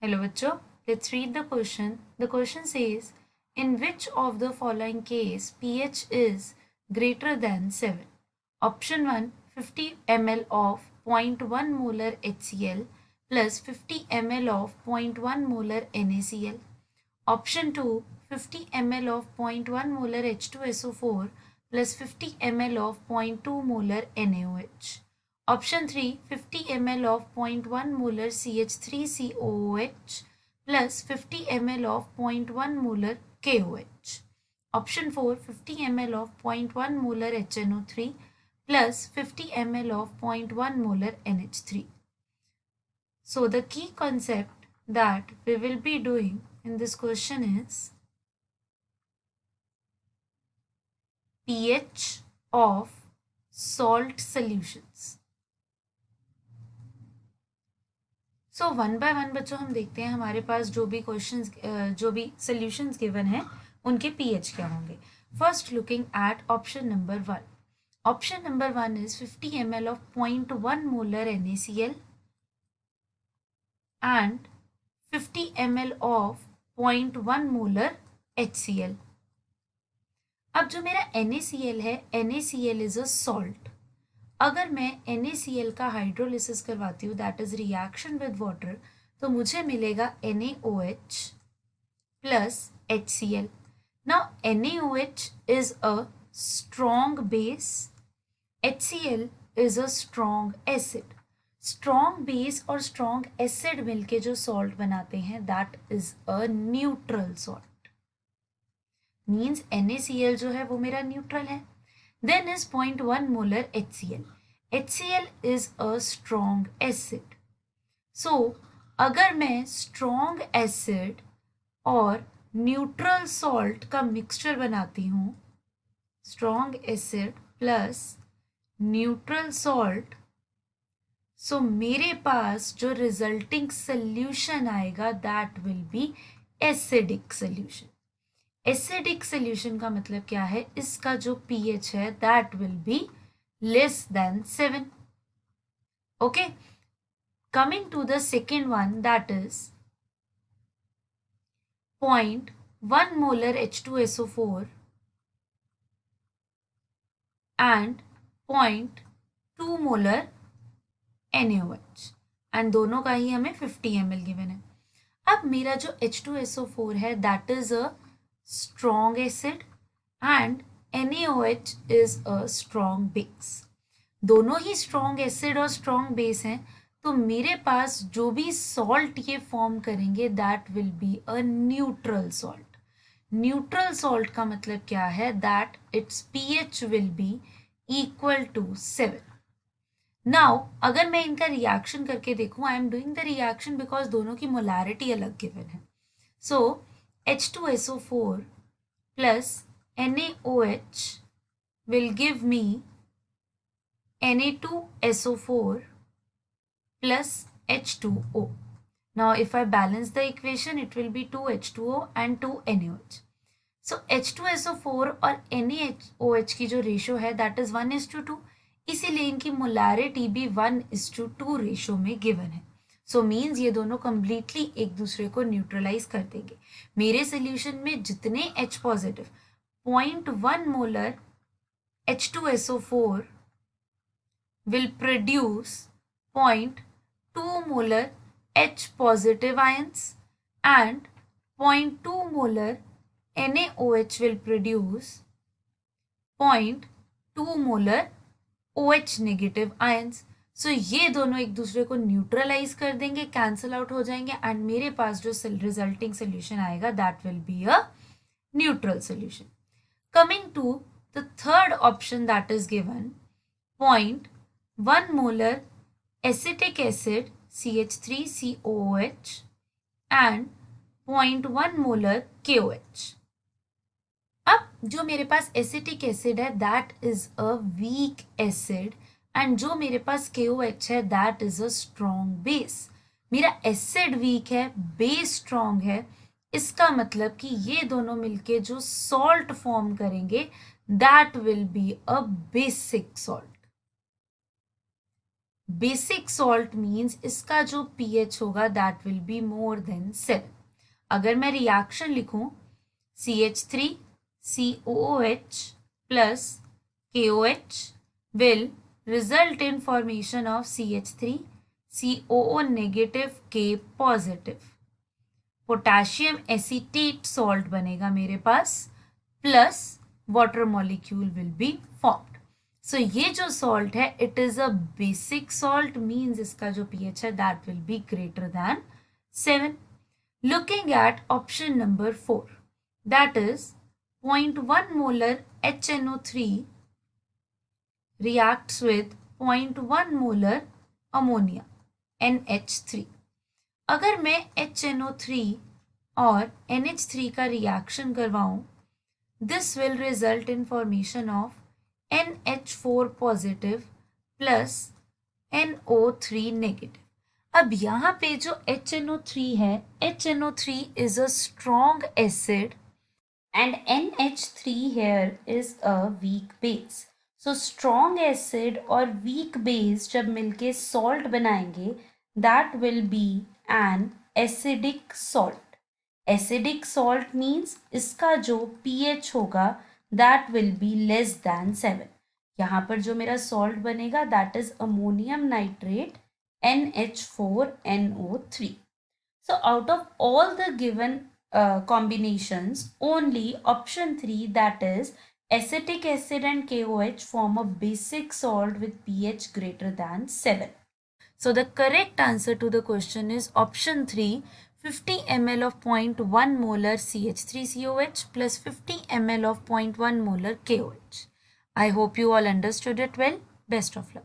Hello bachcho, let's read the question. The question says, in which of the following case pH is greater than 7? Option 1, 50 ml of 0.1 molar HCl plus 50 ml of 0.1 molar NaCl. Option 2, 50 ml of 0.1 molar H2SO4 plus 50 ml of 0.2 molar NaOH. Option 3, 50 ml of 0.1 molar CH3COOH plus 50 ml of 0.1 molar KOH. Option 4, 50 ml of 0.1 molar HNO3 plus 50 ml of 0.1 molar NH3. So the key concept that we will be doing in this question is pH of salt solutions. So one by one बच्चों हम देखते हैं हमारे पास जो भी questions जो भी solutions given हैं उनके पीएच क्या होंगे. First looking at option number 1. Option number 1 is 50 ml of 0.1 molar NaCl and 50 ml of 0.1 molar HCl. अब जो मेरा NaCl है, NaCl इज अ सॉल्ट. अगर मैं NaCl का हाइड्रोलिसिस करवाती हूँ, that is reaction with water, तो मुझे मिलेगा NaOH plus HCl. Now NaOH is a strong base, HCl is a strong acid. Strong base और स्ट्रॉन्ग एसिड मिलके जो सॉल्ट बनाते हैं, that is a neutral salt. Means NaCl जो है वो मेरा न्यूट्रल है. Then is 0.1 molar HCl. HCl is a strong acid. So अगर मैं strong acid और neutral salt का mixture बनाती हूँ, strong acid plus neutral salt, so मेरे पास जो resulting solution आएगा that will be acidic solution. Acidic solution का मतलब क्या है, इसका जो pH है that will be less than 7. Okay, coming to the second one, that is 0.1 molar H2SO4 and 0.2 molar NaOH, and दोनों का ही हमें 50 ml गिवन है. अब मेरा जो H2SO4 है that is a strong acid and NaOH is a strong base. दोनों ही strong acid और strong base हैं, तो मेरे पास जो भी salt ये form करेंगे that will be a neutral salt. Neutral salt का मतलब क्या है, that its pH will be equal to 7. Now अगर मैं इनका reaction करके देखूँ, I am doing the reaction because दोनों की molarity अलग given है. So H2SO4 plus NaOH will give me Na2SO4 plus H2O. Now if I balance the equation, it will be 2H2O and 2 NaOH. So H2SO4 और NaOH की जो ratio है that is 1:2, इसीलिए इनकी मोलारिटी भी 1:2 ratio में given है. So means ये दोनों कंप्लीटली एक दूसरे को न्यूट्रलाइज कर देंगे. मेरे सोल्यूशन में जितने H positive 0.1 molar H2SO4 will produce 0.2 molar H positive ions and 0.2 molar NaOH will produce 0.2 molar OH negative ions. सो ये दोनों एक दूसरे को न्यूट्रलाइज कर देंगे, कैंसल आउट हो जाएंगे, एंड मेरे पास जो रिजल्टिंग सोल्यूशन आएगा that will be a neutral solution. Coming to the third option that is given 0.1 molar acetic acid CH3COOH and 0.1 molar KOH. अब जो मेरे पास एसिटिक एसिड है that is a weak acid, and जो मेरे पास KOH है that is a strong base. मेरा एसिड वीक है, बेस स्ट्रॉन्ग है, इसका मतलब कि ये दोनों मिलके जो सॉल्ट फॉर्म करेंगे that will be a basic salt. Basic salt means इसका जो pH होगा that will be more than 7. अगर मैं रिएक्शन लिखूं CH3COOH plus KOH will result in formation of CH3COO negative K positive. Potassium acetate salt बनेगा मेरे पास plus water molecule will be formed. So ये जो सॉल्ट है it is a basic salt means इसका जो pH है that will be greater than 7. Looking at option number 4, that is 0.1 molar HNO3 reacts with 0.1 molar ammonia NH3. अगर मैं HNO3 और NH3 का रिएक्शन करवाऊं, this will result in formation of NH4 positive plus NO3 negative. अब यहाँ पे जो HNO3 है, HNO3 is a strong acid and NH3 here is a weak base. So strong acid और weak base जब मिलके salt बनाएंगे that will be an acidic salt. Acidic salt means इसका जो pH होगा that will be less than 7. यहाँ पर जो मेरा salt बनेगा that is ammonium nitrate NH4NO3. So out of all the given combinations, only option 3, that is acetic acid and KOH, form a basic salt with pH greater than 7. So the correct answer to the question is option 3, 50 ml of 0.1 molar CH3COH plus 50 ml of 0.1 molar KOH. I hope you all understood it well. Best of luck.